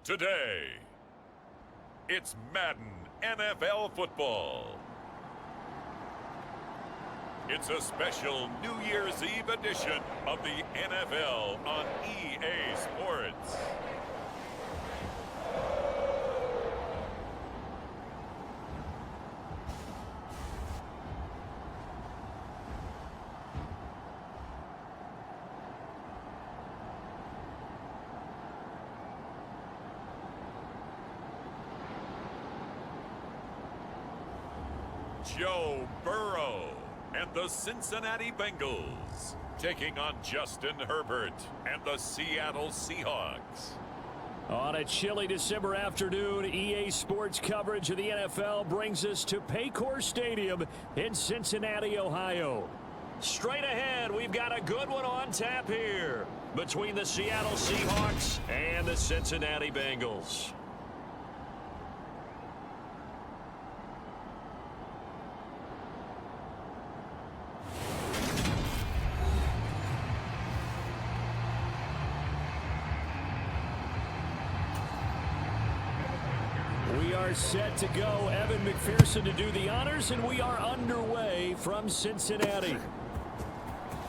Today, it's Madden NFL football. It's a special New Year's Eve edition of the NFL on EA Sports. Joe Burrow and the Cincinnati Bengals taking on Justin Herbert and the Seattle Seahawks. On a chilly December afternoon, EA Sports coverage of the NFL brings us to Paycor Stadium in Cincinnati, Ohio. Straight ahead, we've got a good one on tap here between the Seattle Seahawks and the Cincinnati Bengals. We are set to go. Evan McPherson to do the honors, and we are underway from Cincinnati.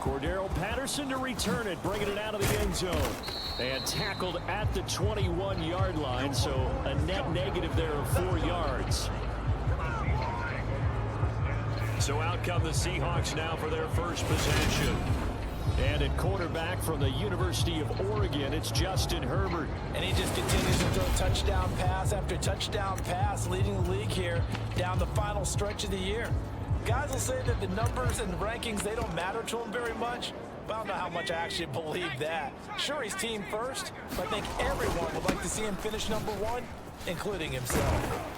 Cordero Patterson to return it, bringing it out of the end zone. And tackled at the 21-yard line, so a net negative there of 4 yards. So out come the Seahawks now for their first possession. And at quarterback from the University of Oregon, it's Justin Herbert. And he just continues to throw touchdown pass after touchdown pass, leading the league here down the final stretch of the year. Guys will say that the numbers and the rankings, they don't matter to him very much. But I don't know how much I actually believe that. Sure, he's team first, but I think everyone would like to see him finish #1, including himself.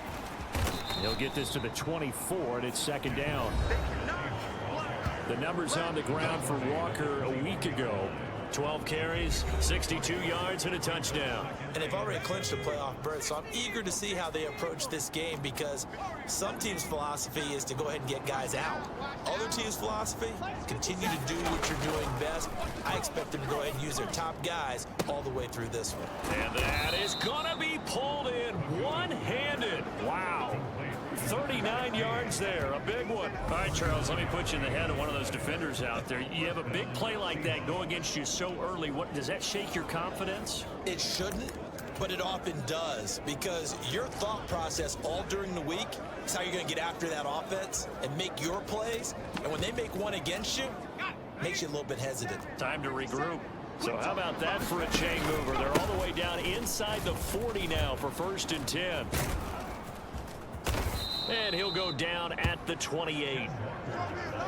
He'll get this to the 24, and it's second down. The numbers on the ground for Walker a week ago. 12 carries, 62 yards, and a touchdown. And they've already clinched a playoff berth, so I'm eager to see how they approach this game because some teams' philosophy is to go ahead and get guys out. Other teams' philosophy, continue to do what you're doing best. I expect them to go ahead and use their top guys all the way through this one. And that is going to be pulled in one-handed. Wow. 39 yards there, a big one. All right, Charles, let me put you in the head of one of those defenders out there. You have a big play like that go against you so early. What does that shake your confidence? It shouldn't, but it often does because your thought process all during the week is how you're going to get after that offense and make your plays. And when they make one against you, it makes you a little bit hesitant. Time to regroup. So how about that for a chain mover? They're all the way down inside the 40 now for 1st and 10. And he'll go down at the 28.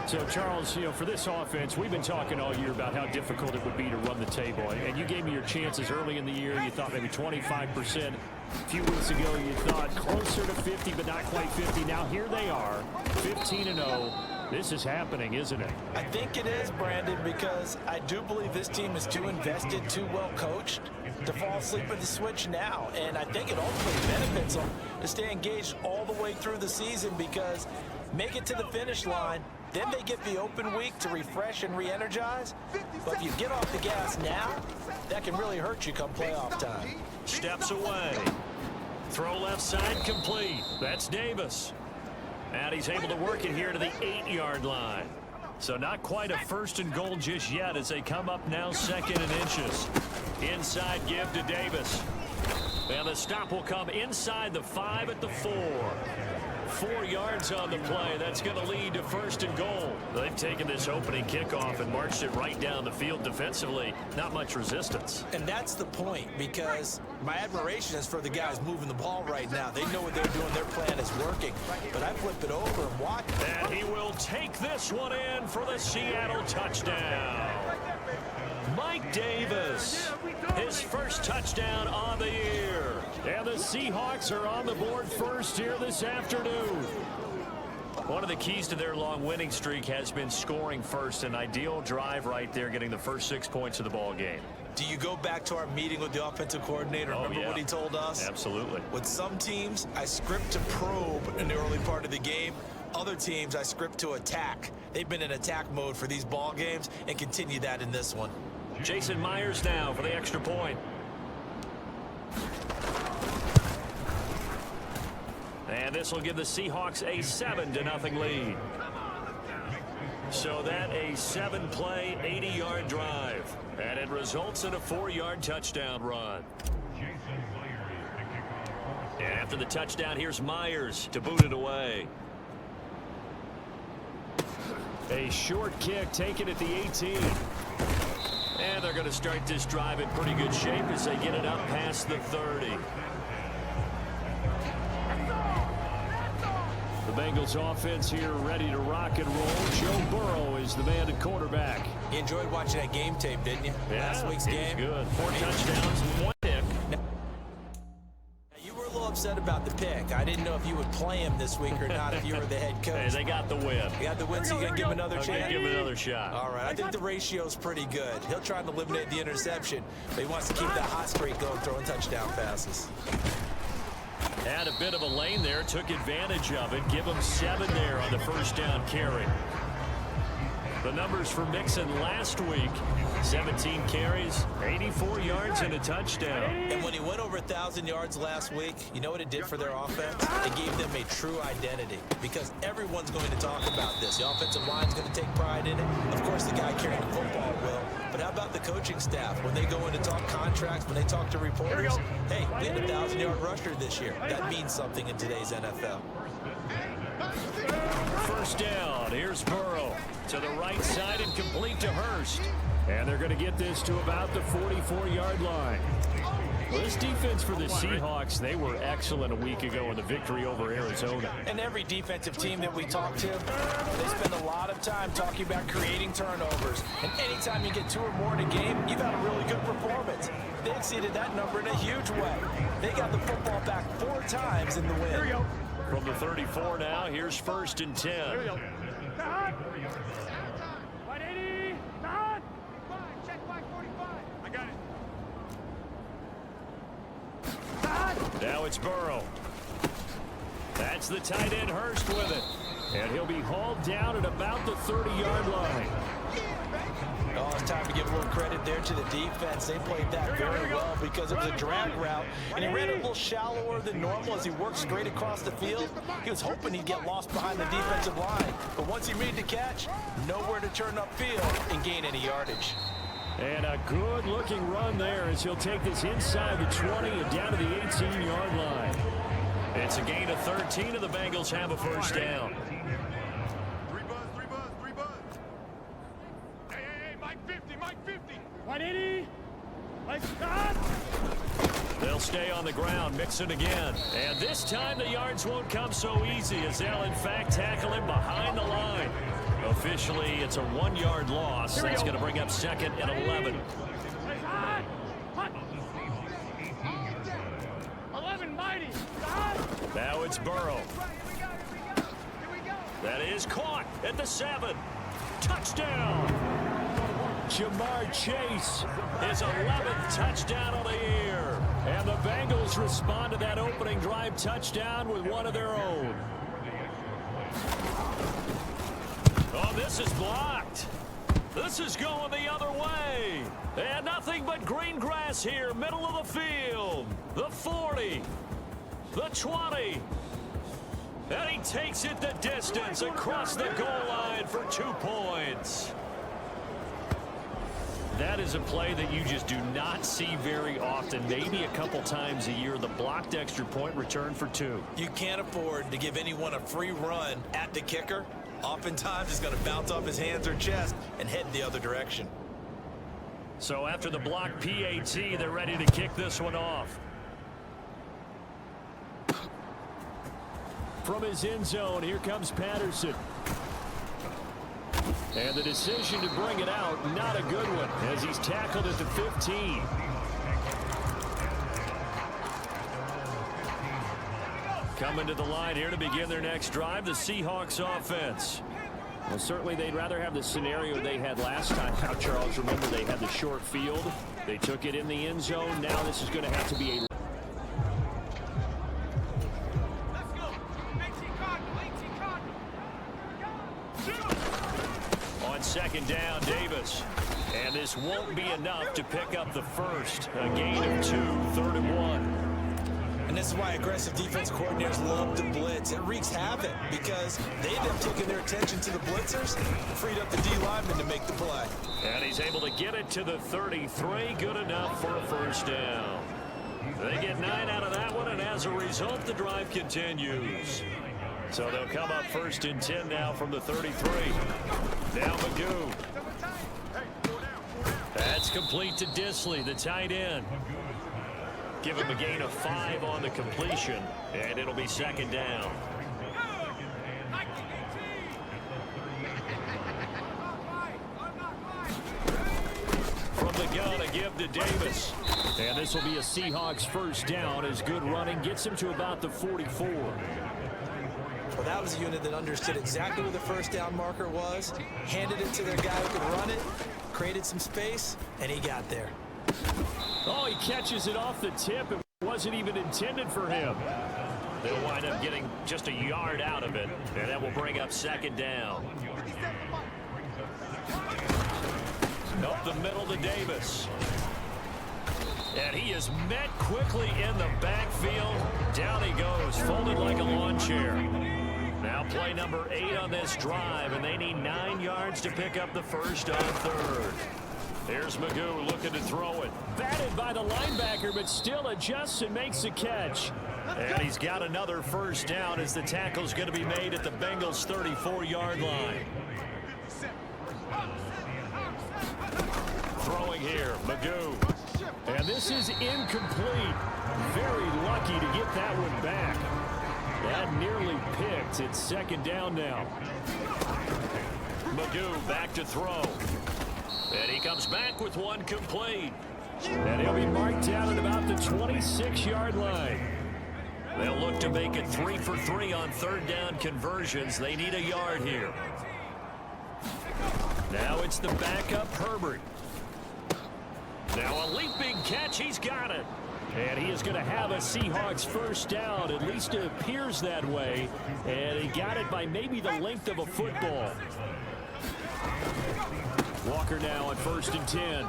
So, Charles, you know, for this offense, we've been talking all year about how difficult it would be to run the table. And you gave me your chances early in the year. You thought maybe 25%. A few weeks ago, you thought closer to 50, but not quite 50. Now, here they are, 15-0. This is happening, isn't it? I think it is, Brandon, because I do believe this team is too invested, too well coached to fall asleep at the switch now. And I think it ultimately benefits them to stay engaged all the way through the season because make it to the finish line, then they get the open week to refresh and re-energize. But if you get off the gas now, that can really hurt you come playoff time. Steps away. Throw left side complete. That's Davis. And he's able to work it here to the 8-yard line. So not quite a 1st and goal just yet as they come up now 2nd and inches. Inside give to Davis. And the stop will come inside the 5 at the 4. 4 yards on the play. That's going to lead to 1st and goal. They've taken this opening kickoff and marched it right down the field defensively. Not much resistance. And that's the point because my admiration is for the guys moving the ball right now. They know what they're doing. Their plan is working. But I flip it over and watch. And he will take this one in for the Seattle touchdown. Mike Davis, his first touchdown on the year. And the Seahawks are on the board first here this afternoon. One of the keys to their long winning streak has been scoring first. An ideal drive right there, getting the first 6 points of the ball game. Do you go back to our meeting with the offensive coordinator? Remember what he told us? Absolutely. With some teams, I script to probe in the early part of the game. Other teams, I script to attack. They've been in attack mode for these ball games and continue that in this one. Jason Myers now for the extra point. And this will give the Seahawks a 7-0 lead. So that a 7-play, 80-yard drive. And it results in a 4-yard touchdown run. And after the touchdown, here's Myers to boot it away. A short kick taken at the 18. And they're going to start this drive in pretty good shape as they get it up past the 30. The Bengals offense here ready to rock and roll. Joe Burrow is the man at quarterback. You enjoyed watching that game tape, didn't you? Yeah, Last week's game. Good. 4 touchdowns and 1 pick. You were a little upset about the pick. I didn't know if you would play him this week or not if you were the head coach. Hey, they got the win. You got the win, so you're going to give him another chance? Give him another shot. All right, I think the ratio's pretty good. He'll try to eliminate the interception, but he wants to keep that hot streak going, throwing touchdown passes. Had a bit of a lane there, took advantage of it. Give him 7 there on the first down carry. The numbers for Mixon last week: 17 carries, 84 yards, and a touchdown. And when he went over 1,000 yards last week, you know what it did for their offense? It gave them a true identity, because everyone's going to talk about this. The offensive line's going to take pride in it. Of course, the guy carrying the football will. But how about the coaching staff? When they go in to talk contracts, when they talk to reporters, hey, we had a 1,000-yard rusher this year. That means something in today's NFL. First down. Here's Burrow to the right side and complete to Hurst. And they're going to get this to about the 44-yard line. Well, this defense for the Seahawks, they were excellent a week ago in the victory over Arizona. And every defensive team that we talk to, they spend a lot of time talking about creating turnovers. And anytime you get 2 or more in a game, you've had a really good performance. They exceeded that number in a huge way. They got the football back 4 times in the win. From the 34 now, here's 1st and 10. Here we go. 180. Check 545. I got it. Now it's Burrow. That's the tight end Hurst with it. And he'll be hauled down at about the 30-yard line. Oh, it's time to give a little credit there to the defense. They played that very well because it was a drag route, and he ran a little shallower than normal as he worked straight across the field. He was hoping he'd get lost behind the defensive line, but once he made the catch, nowhere to turn upfield and gain any yardage. And a good-looking run there as he'll take this inside the 20 and down to the 18-yard line. It's a gain of 13, and the Bengals have a first down. Mike 50. 180. Mike stop. They'll stay on the ground, mix it again. And this time the yards won't come so easy as they'll, in fact, tackle him behind the line. Officially, it's a 1-yard loss. That's going to bring up 2nd and 11. 11 mighty. Now it's Burrow. That is caught at the 7. Touchdown. Jamar Chase, his 11th touchdown of the year. And the Bengals respond to that opening drive touchdown with one of their own. Oh, this is blocked. This is going the other way. And nothing but green grass here, middle of the field. The 40, the 20. And he takes it the distance across the goal line for 2 points. That is a play that you just do not see very often, maybe a couple times a year. The blocked extra point return for 2. You can't afford to give anyone a free run at the kicker. Oftentimes, he's going to bounce off his hands or chest and head the other direction. So after the blocked PAT, they're ready to kick this one off. From his end zone, here comes Patterson. And the decision to bring it out, not a good one, as he's tackled at the 15. Coming to the line here to begin their next drive, the Seahawks offense. Well, certainly they'd rather have the scenario they had last time. Now, Charles, remember they had the short field. They took it in the end zone. Now this is going to have to be a... Second down, Davis. And this won't be enough to pick up the first. A gain of 2, 3rd and 1. And this is why aggressive defense coordinators love to blitz. It wreaks havoc because they end up taking their attention to the blitzers and freed up the D lineman to make the play. And he's able to get it to the 33. Good enough for a first down. They get 9 out of that one, and as a result, the drive continues. So they'll come up 1st and 10 now from the 33. Now Magoo. That's complete to Disley, the tight end. Give him a gain of 5 on the completion, and it'll be 2nd down. From the gun, a give to Davis. And this will be a Seahawks first down as good running gets him to about the 44. Well, that was a unit that understood exactly where the first down marker was, handed it to their guy who could run it, created some space, and he got there. Oh, he catches it off the tip. It wasn't even intended for him. They'll wind up getting just a yard out of it, and that will bring up 2nd down. Up the middle to Davis. And he is met quickly in the backfield. Down he goes, folded like a lawn chair. Now play number 8 on this drive, and they need 9 yards to pick up the first on 3rd. Here's Magoo looking to throw it. Batted by the linebacker, but still adjusts and makes a catch. And he's got another first down as the tackle's going to be made at the Bengals' 34-yard line. Throwing here, Magoo. And this is incomplete. Very lucky to get that one back. That nearly picked. It's 2nd down now. Magoo back to throw. And he comes back with one complete. And he'll be marked down at about the 26-yard line. They'll look to make it 3 for 3 on 3rd down conversions. They need a yard here. Now it's the backup Herbert. Now a leaping catch. He's got it. And he is going to have a Seahawks first down. At least it appears that way. And he got it by maybe the length of a football. Walker now on 1st and 10.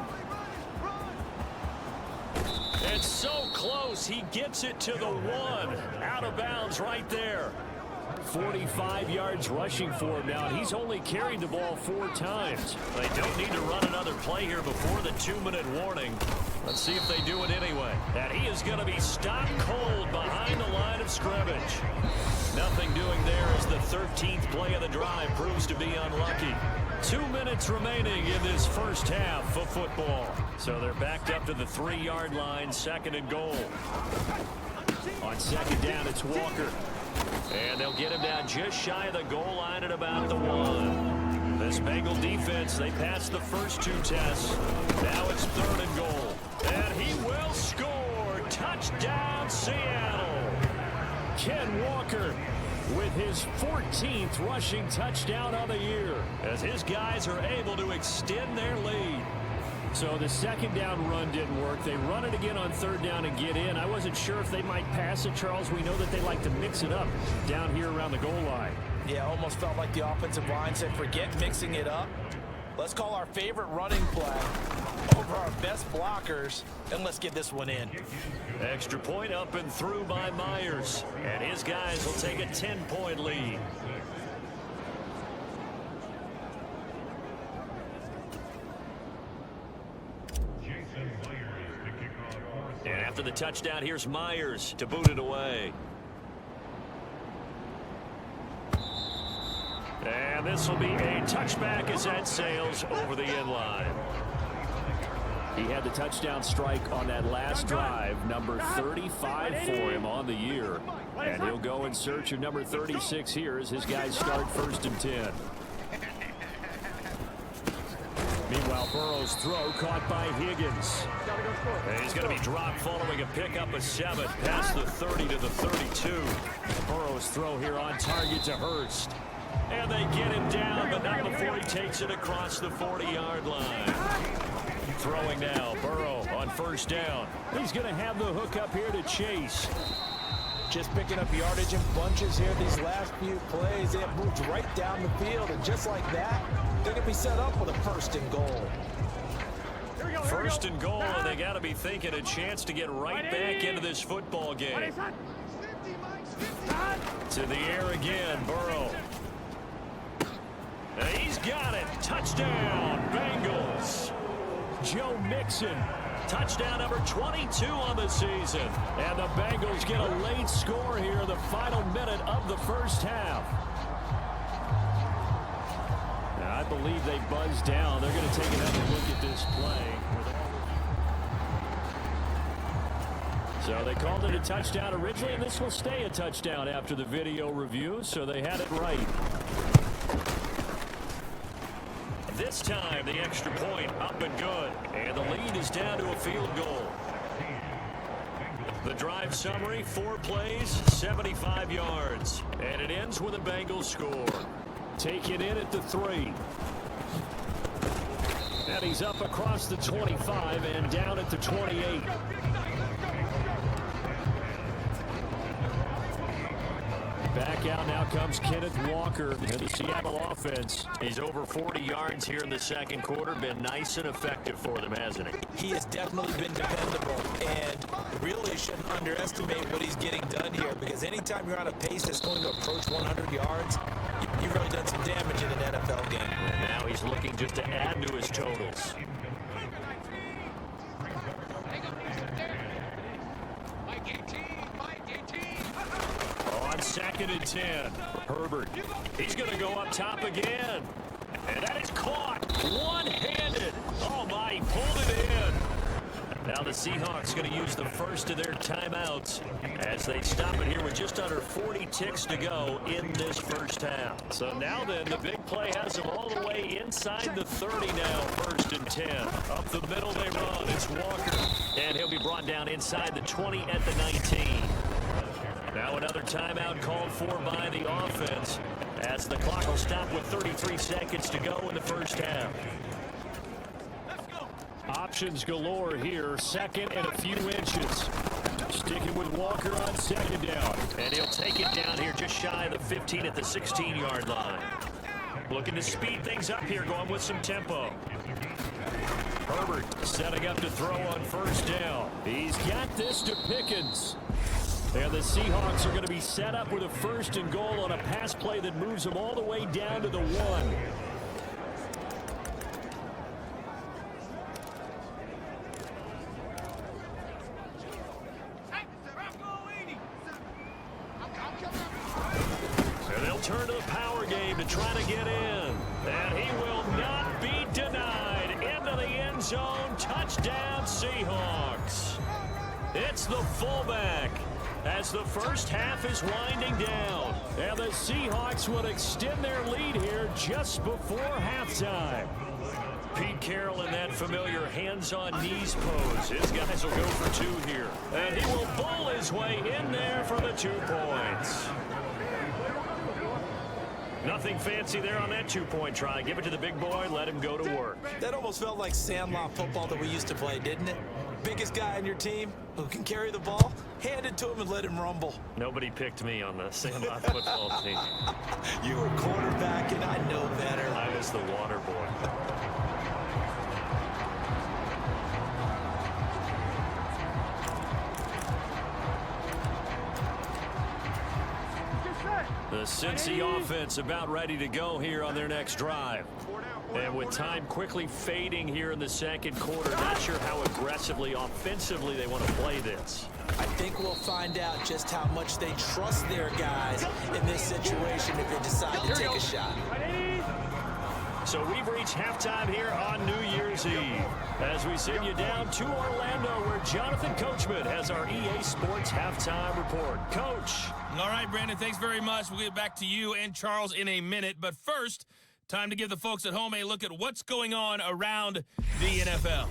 It's so close. He gets it to the 1. Out of bounds right there. 45 yards rushing for him now. He's only carried the ball 4 times. They don't need to run another play here before the 2-minute warning. Let's see if they do it anyway. And he is going to be stopped cold behind the line of scrimmage. Nothing doing there as the 13th play of the drive proves to be unlucky. 2 minutes remaining in this first half of football. So they're backed up to the 3-yard line, 2nd and goal. On 2nd down, it's Walker. And they'll get him down just shy of the goal line at about the 1. This Bengal defense, they passed the first 2 tests. Now it's 3rd and goal. And he will score. Touchdown, Seattle. Ken Walker with his 14th rushing touchdown of the year as his guys are able to extend their lead. So the 2nd down run didn't work. They run it again on 3rd down and get in. I wasn't sure if they might pass it, Charles. We know that they like to mix it up down here around the goal line. Yeah, almost felt like the offensive line said, forget mixing it up. Let's call our favorite running play over our best blockers, and let's get this one in. Extra point up and through by Myers. And his guys will take a 10-point lead. And after the touchdown, here's Myers to boot it away. And this will be a touchback as that sails over the end line. He had the touchdown strike on that last drive, number 35 for him on the year. And he'll go in search of number 36 here as his guys start 1st and 10. Meanwhile, Burrow's throw caught by Higgins. And he's going to be dropped following a pickup of 7 past the 30 to the 32. Burrow's throw here on target to Hurst. And they get him down, but not before he takes it across the 40-yard line. Throwing now, Burrow on 1st down. He's going to have the hook up here to Chase. Just picking up yardage in bunches here these last few plays. They have moved right down the field, and just like that, they're going to be set up with a 1st and goal. First and goal, and they got to be thinking a chance to get right back into this football game. To the air again, Burrow. And he's got it. Touchdown, Bengals. Joe Mixon. Touchdown number 22 on the season. And the Bengals get a late score here in the final minute of the first half. Now, I believe they buzzed down. They're going to take another look at this play. So they called it a touchdown originally, and this will stay a touchdown after the video review, so they had it right. This time, the extra point up and good. And the lead is down to a field goal. The drive summary, 4 plays, 75 yards. And it ends with a Bengals score. Taken in at the 3. And he's up across the 25 and down at the 28. Back out now comes Kenneth Walker in the Seattle offense. He's over 40 yards here in the second quarter. Been nice and effective for them, hasn't he? He has definitely been dependable, and really shouldn't underestimate what he's getting done here, because anytime you're on a pace that's going to approach 100 yards, you've really done some damage in an NFL game. And now he's looking just to add to his totals. Second and 10. Herbert. He's going to go up top again. And that is caught. One-handed. Oh, my. He pulled it in. Now the Seahawks going to use the first of their timeouts as they stop it here with just under 40 ticks to go in this first half. So now then, the big play has them all the way inside the 30 now. First and 10. Up the middle they run. It's Walker. And he'll be brought down inside the 20 at the 19. Now another timeout called for by the offense as the clock will stop with 33 seconds to go in the first half. Options galore here. Second and a few inches. Sticking with Walker on second down. And he'll take it down here just shy of the 15 at the 16-yard line. Looking to speed things up here, going with some tempo. Herbert setting up to throw on first down. He's got this to Pickens. And the Seahawks are going to be set up with a first and goal on a pass play that moves them all the way down to the 1. And they'll turn to the power game to try to get in. And he will not be denied. Into the end zone. Touchdown, Seahawks. It's the fullback. As the first half is winding down. And the Seahawks will extend their lead here just before halftime. Pete Carroll in that familiar hands-on knees pose. His guys will go for 2 here. And he will bowl his way in there for the 2 points. Nothing fancy there on that 2-point try. Give it to the big boy, let him go to work. That almost felt like sandlot football that we used to play, didn't it? Biggest guy on your team who can carry the ball, hand it to him and let him rumble. Nobody picked me on the sandlot football team. You were quarterback, and I know better. I was the water boy. The Cincy offense about ready to go here on their next drive. And with time quickly fading here in the second quarter, not sure how aggressively, offensively they want to play this. I think we'll find out just how much they trust their guys in this situation if they decide to take a shot. So we've reached halftime here on New Year's Eve as we send you down to Orlando where Jonathan Coachman has our EA Sports halftime report. Coach. All right, Brandon, thanks very much. We'll get back to you and Charles in a minute. But first, time to give the folks at home a look at what's going on around the NFL.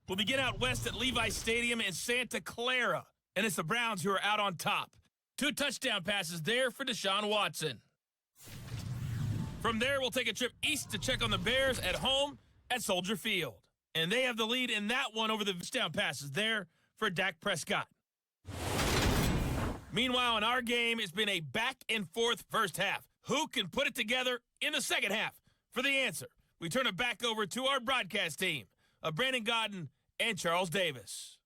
We'll begin out west at Levi Stadium in Santa Clara. And it's the Browns who are out on top. 2 touchdown passes there for Deshaun Watson. From there, we'll take a trip east to check on the Bears at home at Soldier Field. And they have the lead in that one over the touchdown passes there for Dak Prescott. Meanwhile, in our game, it's been a back-and-forth first half. Who can put it together in the second half? For the answer, we turn it back over to our broadcast team of Brandon Godden and Charles Davis.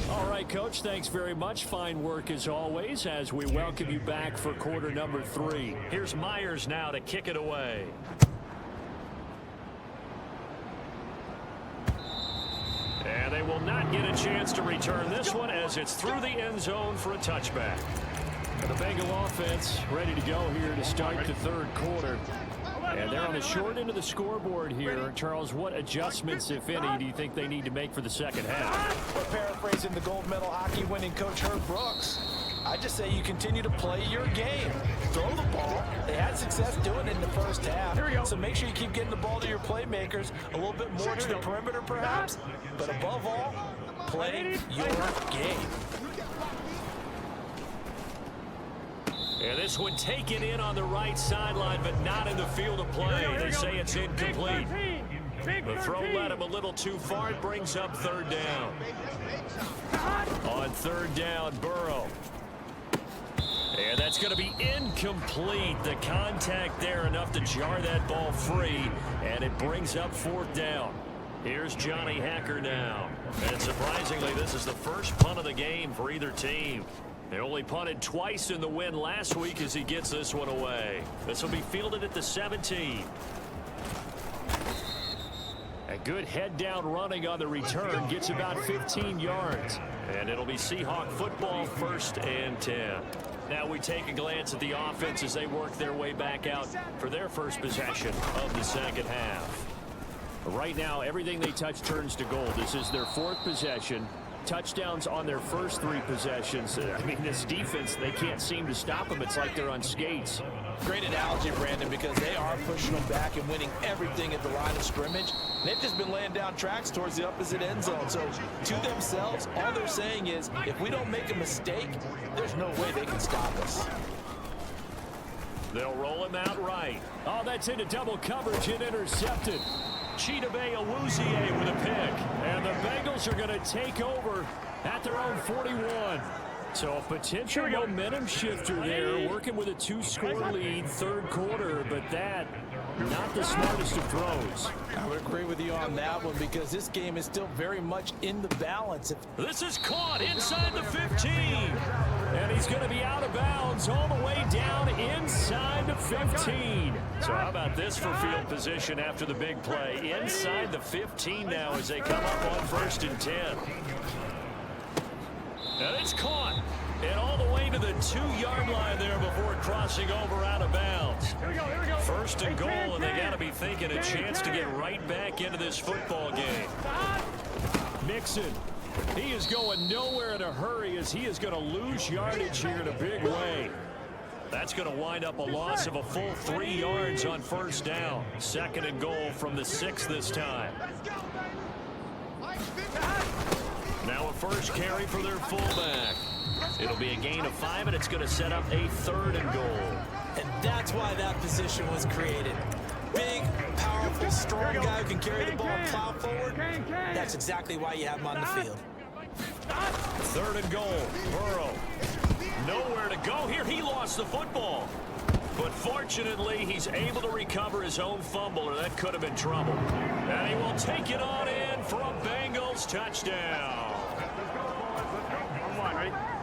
All right, Coach, thanks very much. Fine work as always as we welcome you back for quarter number 3. Here's Myers now to kick it away. And they will not get a chance to return this one as it's through the end zone for a touchback. The Bengal offense ready to go here to start the third quarter. And they're on the short end of the scoreboard here. Charles, what adjustments, if any, do you think they need to make for the second half? We're paraphrasing the gold medal hockey winning coach Herb Brooks. I just say you continue to play your game. Throw the ball. They had success doing it in the first half. So make sure you keep getting the ball to your playmakers, a little bit more to the perimeter perhaps. But above all, play your game. And this one taken in on the right sideline, but not in the field of play. They say it's incomplete. The throw led him a little too far. It brings up third down. On third down, Burrow. And that's going to be incomplete. The contact there enough to jar that ball free, and it brings up fourth down. Here's Johnny Hacker now. And surprisingly, this is the first punt of the game for either team. They only punted twice in the win last week as he gets this one away. This will be fielded at the 17. A good head-down running on the return. Gets about 15 yards. And it'll be Seahawk football, 1st and 10. Now we take a glance at the offense as they work their way back out for their first possession of the second half. Right now, everything they touch turns to gold. This is their 4th possession. Touchdowns on their first 3 possessions. I mean, this defense, they can't seem to stop them. It's like they're on skates. Great analogy, Brandon, because they are pushing them back and winning everything at the line of scrimmage. They've just been laying down tracks towards the opposite end zone. So to themselves, all they're saying is, if we don't make a mistake, there's no way they can stop us. They'll roll him out right. Oh, that's into double coverage and intercepted. Chidobe Awuzie with a pick. And the Bengals are going to take over at their own 41. So a potential momentum shifter there, working with a 2-score lead, third quarter, but that, not the smartest of throws. I would agree with you on that one because this game is still very much in the balance. This is caught inside the 15. And he's going to be out of bounds all the way down inside the 15. So how about this for field position after the big play? Inside the 15 now as they come up on 1st and 10. And it's caught. And all the way to the 2-yard line there before crossing over out of bounds. First and goal, and they got to be thinking a chance to get right back into this football game. Mixon. He is going nowhere in a hurry as he is going to lose yardage here in a big way. That's going to wind up a loss of a full 3 yards on first down. 2nd and goal from the 6 this time. Now a first carry for their fullback. It'll be a gain of 5, and it's going to set up a 3rd and goal. And that's why that position was created. Big, powerful, strong guy who can carry the ball and plow forward. That's exactly why you have him on the field. 3rd and goal. Burrow. Nowhere to go here. He lost the football. But fortunately, he's able to recover his own fumble, or that could have been trouble. And he will take it on in for a Bengals touchdown.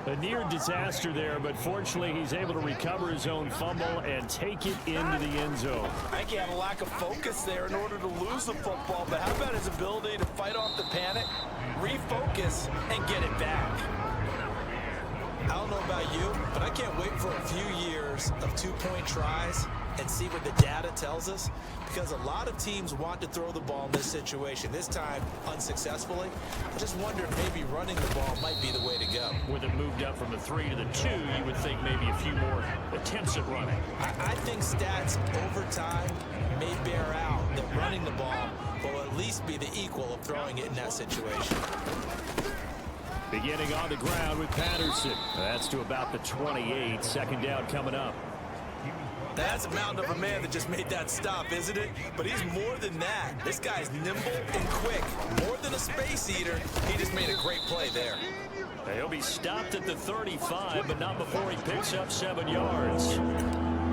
A near disaster there, but fortunately he's able to recover his own fumble and take it into the end zone. I think he had a lack of focus there in order to lose the football, but how about his ability to fight off the panic, refocus, and get it back? I don't know about you, but I can't wait for a few years of 2-point tries and see what the data tells us, because a lot of teams want to throw the ball in this situation, this time unsuccessfully. I just wonder if maybe running the ball might be the way to go. With it moved up from the 3 to the 2, you would think maybe a few more attempts at running. I think stats over time may bear out that running the ball will at least be the equal of throwing it in that situation. Beginning on the ground with Patterson. That's to about the 28. 2nd down coming up. That's a mountain of a man that just made that stop, isn't it? But he's more than that. This guy's nimble and quick. More than a space eater. He just made a great play there. He'll be stopped at the 35, but not before he picks up 7 yards.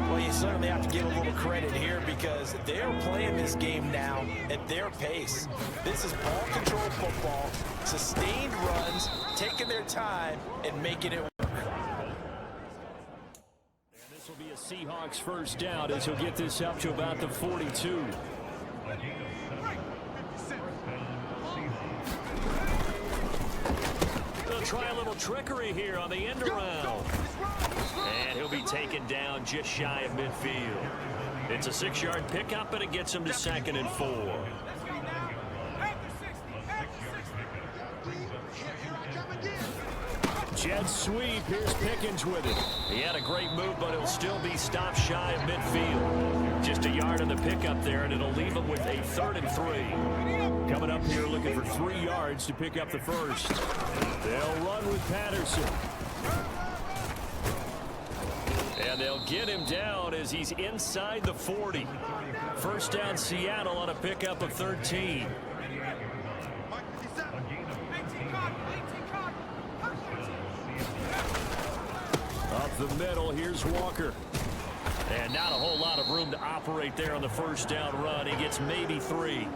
Well, you certainly have to give a little credit here because they're playing this game now at their pace. This is ball control football, sustained runs, taking their time and making it work. And this will be a Seahawks first down as he'll get this up to about the 42. They'll try a little trickery here on the end around. And he'll be taken down just shy of midfield. It's a 6-yard pickup, and it gets him to 2nd and 4. Jet sweep. Here's Pickens with it. He had a great move, but he'll still be stopped shy of midfield. Just a yard on the pickup there, and it'll leave him with a 3rd and 3. Coming up here looking for 3 yards to pick up the first. They'll run with Patterson. And they'll get him down as he's inside the 40. First down Seattle on a pickup of 13. Up the middle, here's Walker. And not a whole lot of room to operate there on the first down run. He gets maybe 3.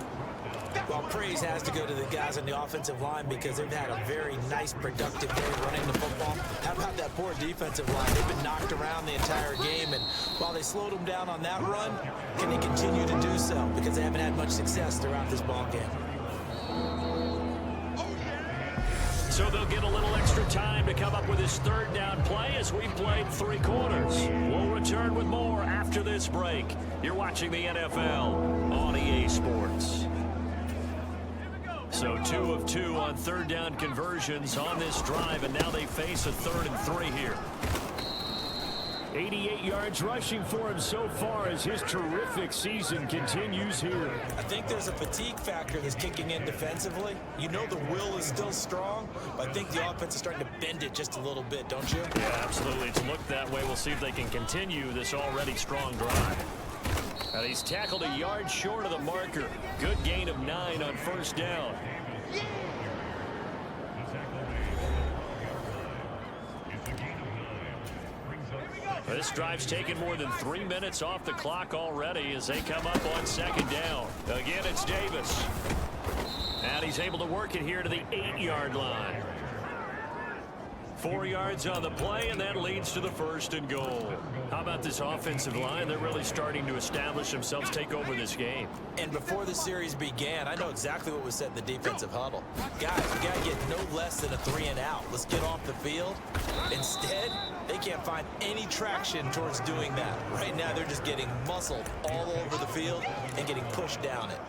Well, praise has to go to the guys on the offensive line because they've had a very nice, productive day running the football. How about that poor defensive line? They've been knocked around the entire game, and while they slowed them down on that run, can they continue to do so? Because they haven't had much success throughout this ball game. So they'll get a little extra time to come up with his 3rd down play as we've played 3 quarters. We'll return with more after this break. You're watching the NFL on EA Sports. So 2 of 2 on 3rd down conversions on this drive, and now they face a 3rd and 3 here. 88 yards rushing for him so far as his terrific season continues here. I think there's a fatigue factor that's kicking in defensively. You know the will is still strong, but I think the offense is starting to bend it just a little bit, don't you? Yeah, absolutely. It's looked that way. We'll see if they can continue this already strong drive. And he's tackled a yard short of the marker. Good gain of 9 on first down. This drive's taken more than 3 minutes off the clock already as they come up on 2nd down. Again, it's Davis. And he's able to work it here to the 8-yard line. 4 yards on the play, and that leads to the 1st and goal. How about this offensive line? They're really starting to establish themselves, take over this game. And before the series began, I know exactly what was said in the defensive huddle. Guys, we got to get no less than a 3 and out. Let's get off the field. Instead, they can't find any traction towards doing that. Right now, they're just getting muscled all over the field and getting pushed down it.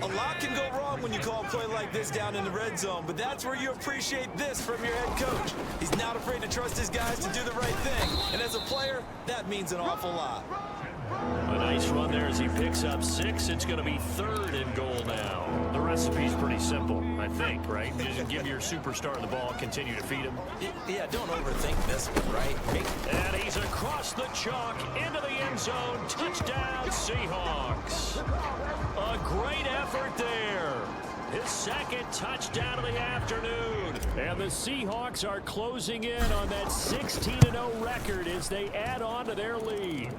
A lot can go wrong when you call a play like this down in the red zone, but that's where you appreciate this from your head coach. He's not afraid to trust his guys to do the right thing, and as a player, that means an awful lot. A nice run there as he picks up 6. It's going to be 3rd and goal now. The recipe's pretty simple, I think, right? Just give your superstar the ball, continue to feed him. Yeah, don't overthink this one, right? And he's across the chalk into the end zone. Touchdown, Seahawks. A great effort there. His 2nd touchdown of the afternoon. And the Seahawks are closing in on that 16-0 record as they add on to their lead.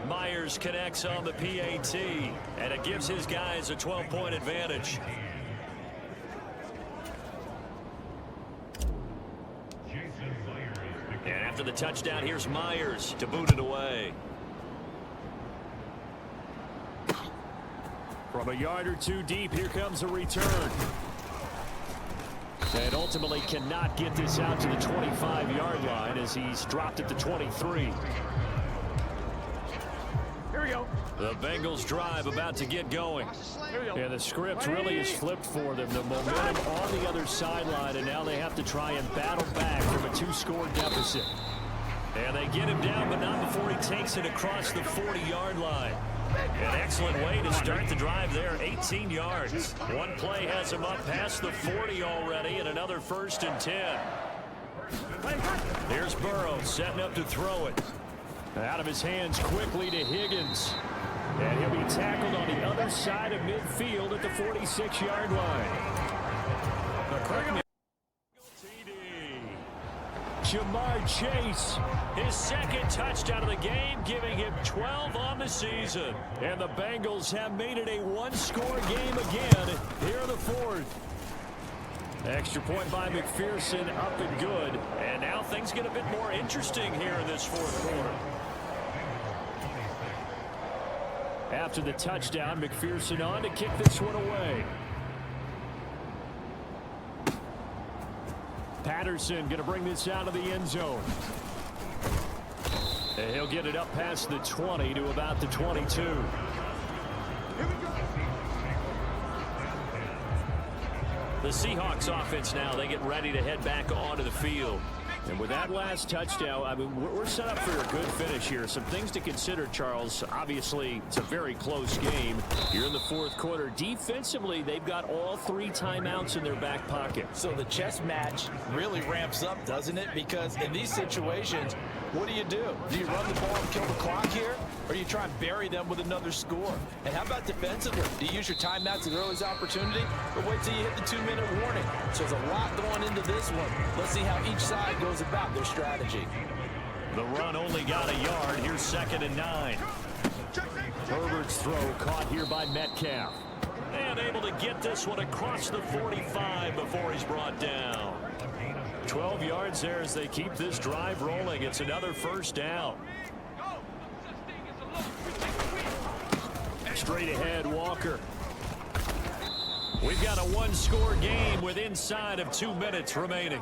Myers connects on the PAT, and it gives his guys a 12-point advantage. And after the touchdown, here's Myers to boot it away. From a yard or 2 deep, here comes a return. And ultimately cannot get this out to the 25-yard line as he's dropped at the 23. Here we go. The Bengals drive about to get going. And the script really is flipped for them. The momentum on the other sideline, and now they have to try and battle back from a 2-score deficit. And they get him down, but not before he takes it across the 40-yard line. An excellent way to start the drive there, 18 yards. One play has him up past the 40 already, and another 1st and 10. Here's Burrow setting up to throw it. Out of his hands quickly to Higgins. And he'll be tackled on the other side of midfield at the 46-yard line. Jamar Chase. His second touchdown of the game, giving him 12 on the season. And the Bengals have made it a one-score game again here in the fourth. Extra point by McPherson, up and good. And now things get a bit more interesting here in this fourth quarter. After the touchdown, McPherson on to kick this one away. Patterson going to bring this out of the end zone. And he'll get it up past the 20 to about the 22. The Seahawks offense now, they get ready to head back onto the field. And with that last touchdown, I mean, we're set up for a good finish here. Some things to consider, Charles. Obviously, it's a very close game. You're in the fourth quarter. Defensively, they've got all 3 timeouts in their back pocket. So the chess match really ramps up, doesn't it? Because in these situations, what do? Do you run the ball and kill the clock here? Or do you try and bury them with another score? And how about defensively? Do you use your timeouts at earliest opportunity? Or wait till you hit the 2-minute warning? So there's a lot going into this one. Let's see how each side goes about their strategy. The run only got a yard. Here's 2nd and 9. Herbert's throw caught here by Metcalf. And able to get this one across the 45 before he's brought down. 12 yards there as they keep this drive rolling. It's another first down. Straight ahead, Walker. We've got a one-score game with inside of 2 minutes remaining.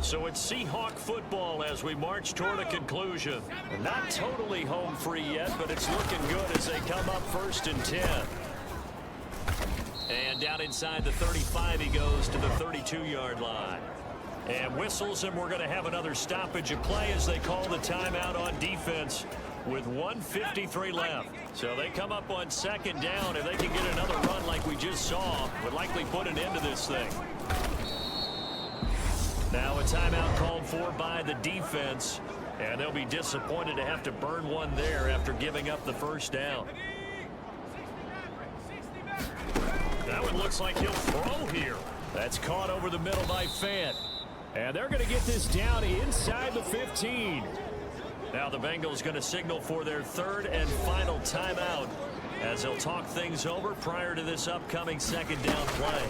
So it's Seahawk football as we march toward a conclusion. Not totally home free yet, but it's looking good as they come up 1st and 10. And down inside the 35 he goes to the 32-yard line. And whistles, and we're going to have another stoppage of play as they call the timeout on defense with 1:53 left. So they come up on 2nd down. If they can get another run like we just saw, would likely put an end to this thing. Now a timeout called for by the defense, and they'll be disappointed to have to burn one there after giving up the first down. That one looks like he'll throw here. That's caught over the middle by Fant. And they're going to get this down inside the 15. Now the Bengals going to signal for their 3rd and final timeout as they'll talk things over prior to this upcoming 2nd down play.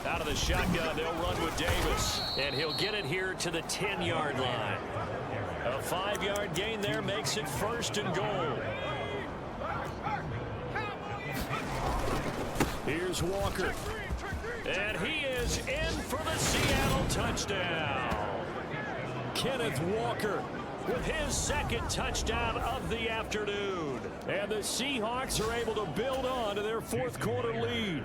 Out of the shotgun, they'll run with Davis. And he'll get it here to the 10-yard line. A 5-yard gain there makes it 1st and goal. Here's Walker. And he is in for the Seattle touchdown. Kenneth Walker with his 2nd touchdown of the afternoon. And the Seahawks are able to build on to their 4th quarter lead.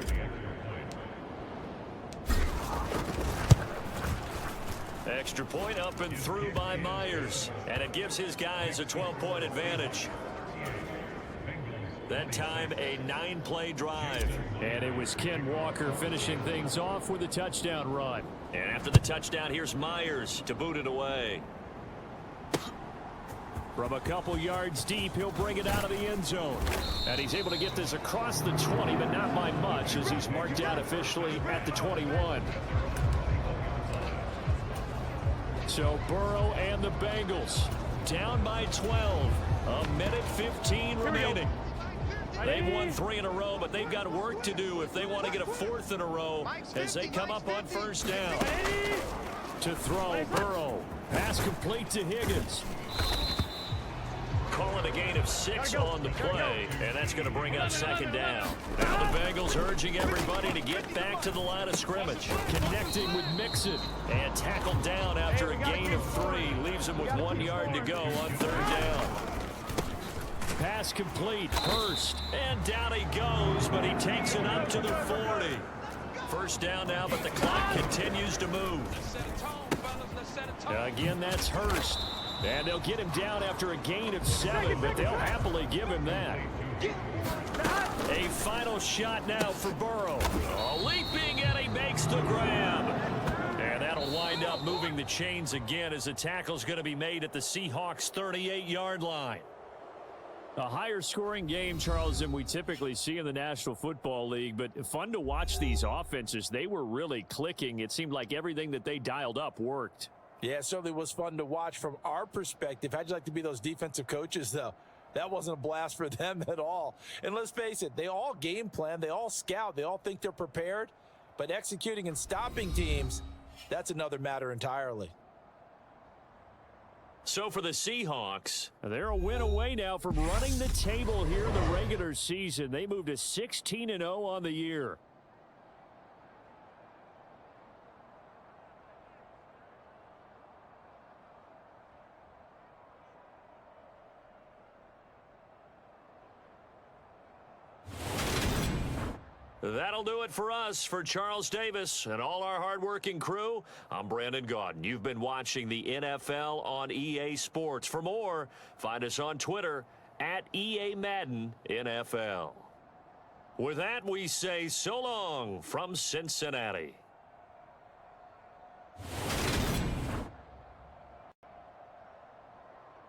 Extra point up and through by Myers. And it gives his guys a 12-point advantage. That time a 9-play drive. And it was Ken Walker finishing things off with a touchdown run. And after the touchdown, here's Myers to boot it away. From a couple yards deep, he'll bring it out of the end zone. And he's able to get this across the 20, but not by much as he's marked out officially at the 21. So Burrow and the Bengals down by 12. 1:15 remaining. They've won 3 in a row, but they've got work to do if they want to get a 4th in a row as they come up on 1st down. To throw, Burrow. Pass complete to Higgins. Calling a gain of 6 on the play, and that's going to bring up 2nd down. Now the Bengals urging everybody to get back to the line of scrimmage. Connecting with Mixon, and tackled down after a gain of 3. Leaves him with 1 yard to go on 3rd down. Pass complete, Hurst, and down he goes, but he takes it up to the 40. 1st down now, but the clock continues to move. Again, that's Hurst. And they'll get him down after a gain of 7, but they'll happily give him that. A final shot now for Burrow. Leaping, and he makes the grab. And that'll wind up moving the chains again as the tackle's going to be made at the Seahawks' 38-yard line. A higher scoring game, Charles, than we typically see in the National Football League, but fun to watch these offenses. They were really clicking. It seemed like everything that they dialed up worked. Yeah, it certainly was fun to watch from our perspective. How'd you like to be those defensive coaches, though? That wasn't a blast for them at all. And let's face it, they all game plan, they all scout, they all think they're prepared, but executing and stopping teams, that's another matter entirely. So for the Seahawks, they're a win away now from running the table here in the regular season. They moved to 16-0 on the year. That'll do it for us. For Charles Davis and all our hardworking crew, I'm Brandon Gaudin. You've been watching the NFL on EA Sports. For more, find us on Twitter at EA Madden NFL. With that, we say so long from Cincinnati.